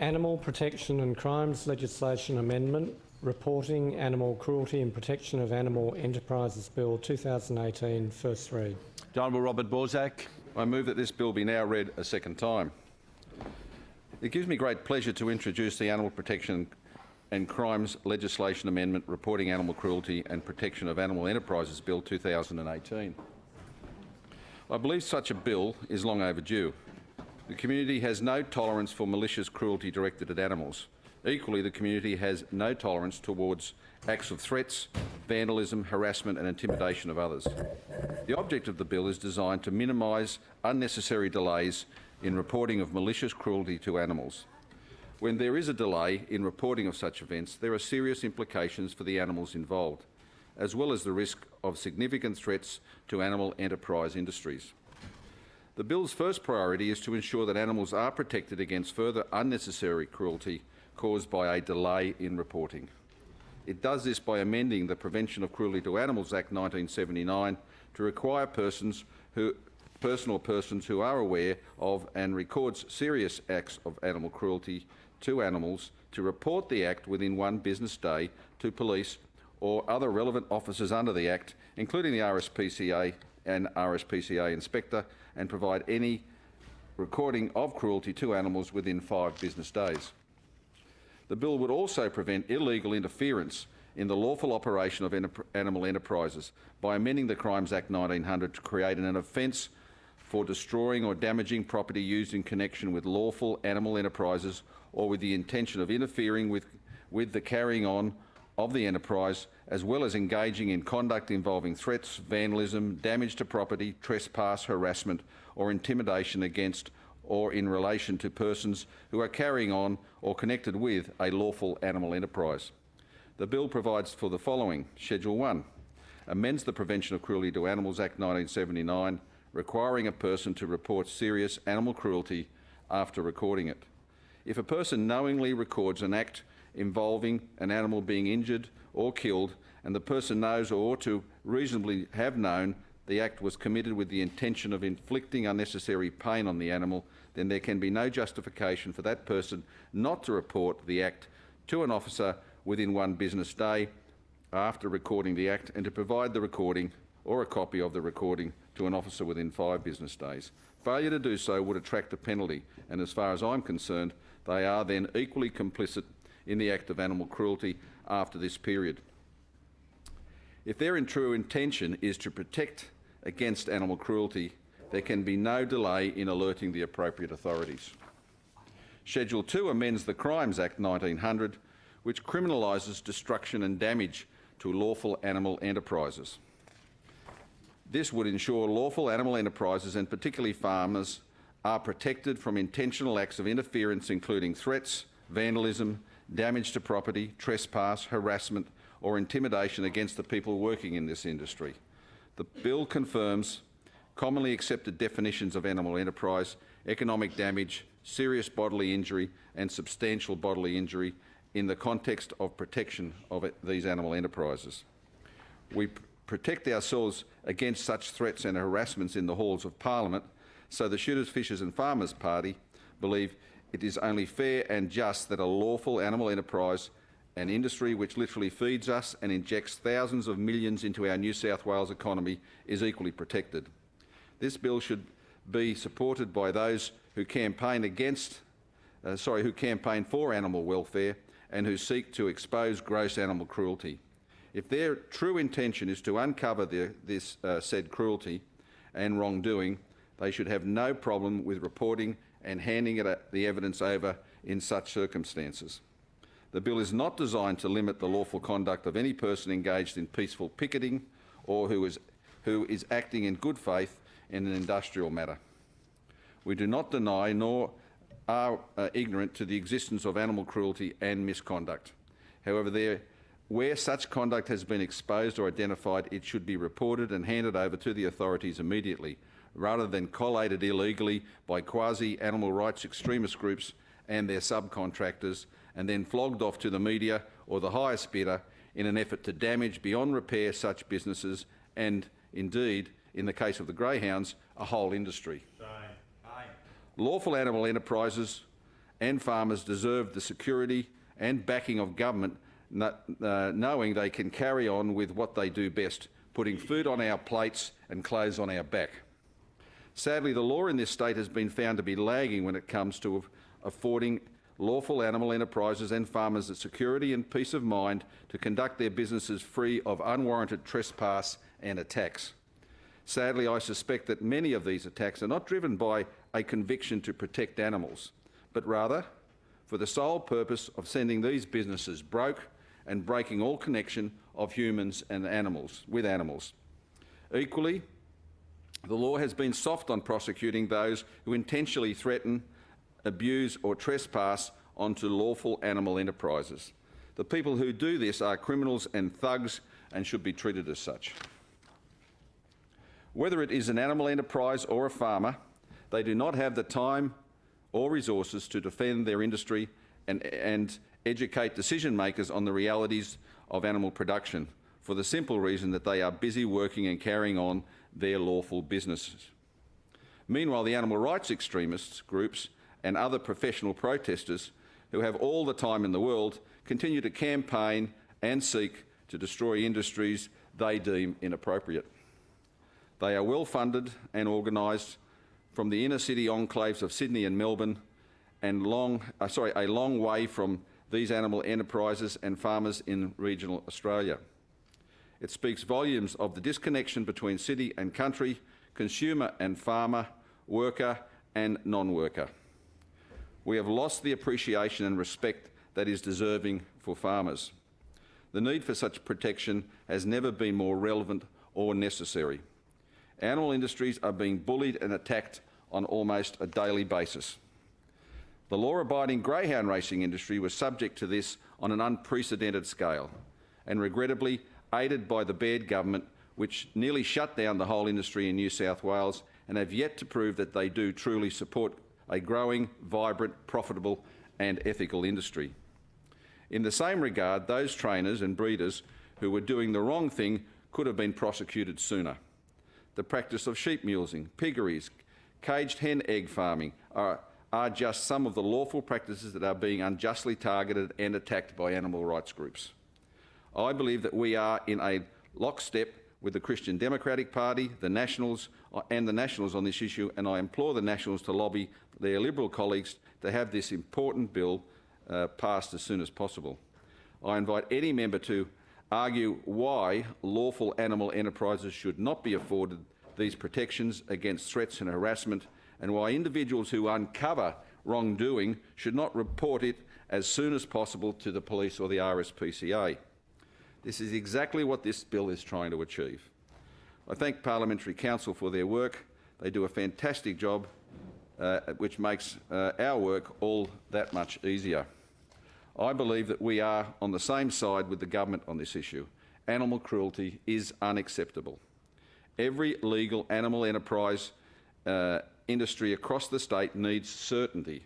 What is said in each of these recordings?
Animal Protection and Crimes Legislation Amendment, Reporting Animal Cruelty and Protection of Animal Enterprises Bill 2018, first read. The Honourable Robert Borsak. I move that this bill be now read a second time. It gives me great pleasure to introduce the Animal Protection and Crimes Legislation Amendment, Reporting Animal Cruelty and Protection of Animal Enterprises Bill 2018. I believe such a bill is long overdue. The community has no tolerance for malicious cruelty directed at animals. Equally, the community has no tolerance towards acts of threats, vandalism, harassment and intimidation of others. The object of the bill is designed to minimise unnecessary delays in reporting of malicious cruelty to animals. When there is a delay in reporting of such events, there are serious implications for the animals involved, as well as the risk of significant threats to animal enterprise industries. The bill's first priority is to ensure that animals are protected against further unnecessary cruelty caused by a delay in reporting. It does this by amending the Prevention of Cruelty to Animals Act 1979 to require persons who are aware of and records serious acts of animal cruelty to animals to report the act within 1 business day to police or other relevant officers under the Act, including the RSPCA and RSPCA inspector, and provide any recording of cruelty to animals within 5 business days. The bill would also prevent illegal interference in the lawful operation of animal enterprises by amending the Crimes Act 1900 to create an offence for destroying or damaging property used in connection with lawful animal enterprises or with the intention of interfering with the carrying on of the enterprise, as well as engaging in conduct involving threats, vandalism, damage to property, trespass, harassment or intimidation against or in relation to persons who are carrying on or connected with a lawful animal enterprise. The bill provides for the following. Schedule 1 amends the Prevention of Cruelty to Animals Act 1979, requiring a person to report serious animal cruelty after recording it. If a person knowingly records an act involving an animal being injured or killed, and the person knows or ought to reasonably have known the act was committed with the intention of inflicting unnecessary pain on the animal, then there can be no justification for that person not to report the act to an officer within 1 business day after recording the act, and to provide the recording or a copy of the recording to an officer within 5 business days. Failure to do so would attract a penalty, and as far as I'm concerned, they are then equally complicit in the act of animal cruelty after this period. If their true intention is to protect against animal cruelty, there can be no delay in alerting the appropriate authorities. Schedule 2 amends the Crimes Act 1900, which criminalises destruction and damage to lawful animal enterprises. This would ensure lawful animal enterprises, and particularly farmers, are protected from intentional acts of interference, including threats, vandalism, damage to property, trespass, harassment or intimidation against the people working in this industry. The bill confirms commonly accepted definitions of animal enterprise: economic damage, serious bodily injury and substantial bodily injury in the context of protection of these animal enterprises. We protect ourselves against such threats and harassments in the halls of Parliament, so the Shooters, Fishers and Farmers Party believe it is only fair and just that a lawful animal enterprise, an industry which literally feeds us and injects thousands of millions into our New South Wales economy, is equally protected. This bill should be supported by those who campaign for animal welfare and who seek to expose gross animal cruelty. If their true intention is to uncover this said cruelty and wrongdoing, they should have no problem with reporting and handing the evidence over in such circumstances. The bill is not designed to limit the lawful conduct of any person engaged in peaceful picketing or who is acting in good faith in an industrial matter. We do not deny nor are ignorant to the existence of animal cruelty and misconduct. However, where such conduct has been exposed or identified, it should be reported and handed over to the authorities immediately, rather than collated illegally by quasi-animal rights extremist groups and their subcontractors, and then flogged off to the media or the highest bidder in an effort to damage beyond repair such businesses and, indeed, in the case of the greyhounds, a whole industry. Lawful animal enterprises and farmers deserve the security and backing of government, knowing they can carry on with what they do best, putting food on our plates and clothes on our back. Sadly, the law in this state has been found to be lagging when it comes to affording lawful animal enterprises and farmers the security and peace of mind to conduct their businesses free of unwarranted trespass and attacks. Sadly, I suspect that many of these attacks are not driven by a conviction to protect animals, but rather for the sole purpose of sending these businesses broke and breaking all connection of humans and animals with animals. Equally, the law has been soft on prosecuting those who intentionally threaten, abuse or trespass onto lawful animal enterprises. The people who do this are criminals and thugs and should be treated as such. Whether it is an animal enterprise or a farmer, they do not have the time or resources to defend their industry and educate decision makers on the realities of animal production, for the simple reason that they are busy working and carrying on their lawful businesses. Meanwhile, the animal rights extremists groups and other professional protesters who have all the time in the world continue to campaign and seek to destroy industries they deem inappropriate. They are well funded and organised from the inner city enclaves of Sydney and Melbourne, and a long way from these animal enterprises and farmers in regional Australia. It speaks volumes of the disconnection between city and country, consumer and farmer, worker and non-worker. We have lost the appreciation and respect that is deserving for farmers. The need for such protection has never been more relevant or necessary. Animal industries are being bullied and attacked on almost a daily basis. The law-abiding greyhound racing industry was subject to this on an unprecedented scale, and regrettably aided by the Baird government, which nearly shut down the whole industry in New South Wales and have yet to prove that they do truly support a growing, vibrant, profitable and ethical industry. In the same regard, those trainers and breeders who were doing the wrong thing could have been prosecuted sooner. The practice of sheep mulesing, piggeries, caged hen egg farming are just some of the lawful practices that are being unjustly targeted and attacked by animal rights groups. I believe that we are in a lockstep with the Christian Democratic Party, the Nationals on this issue, and I implore the Nationals to lobby their Liberal colleagues to have this important bill passed as soon as possible. I invite any member to argue why lawful animal enterprises should not be afforded these protections against threats and harassment, and why individuals who uncover wrongdoing should not report it as soon as possible to the police or the RSPCA. This is exactly what this bill is trying to achieve. I thank Parliamentary Council for their work. They do a fantastic job, which makes our work all that much easier. I believe that we are on the same side with the government on this issue. Animal cruelty is unacceptable. Every legal animal enterprise industry across the state needs certainty.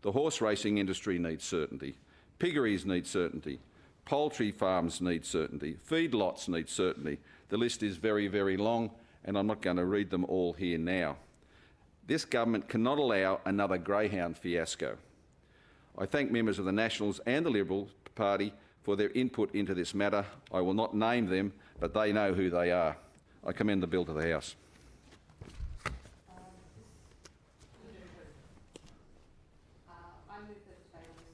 The horse racing industry needs certainty. Piggeries need certainty. Poultry farms need certainty. Feedlots need certainty. The list is very, very long, and I'm not going to read them all here now. This government cannot allow another greyhound fiasco. I thank members of the Nationals and the Liberal Party for their input into this matter. I will not name them, but they know who they are. I commend the bill to the House. I move that it stay on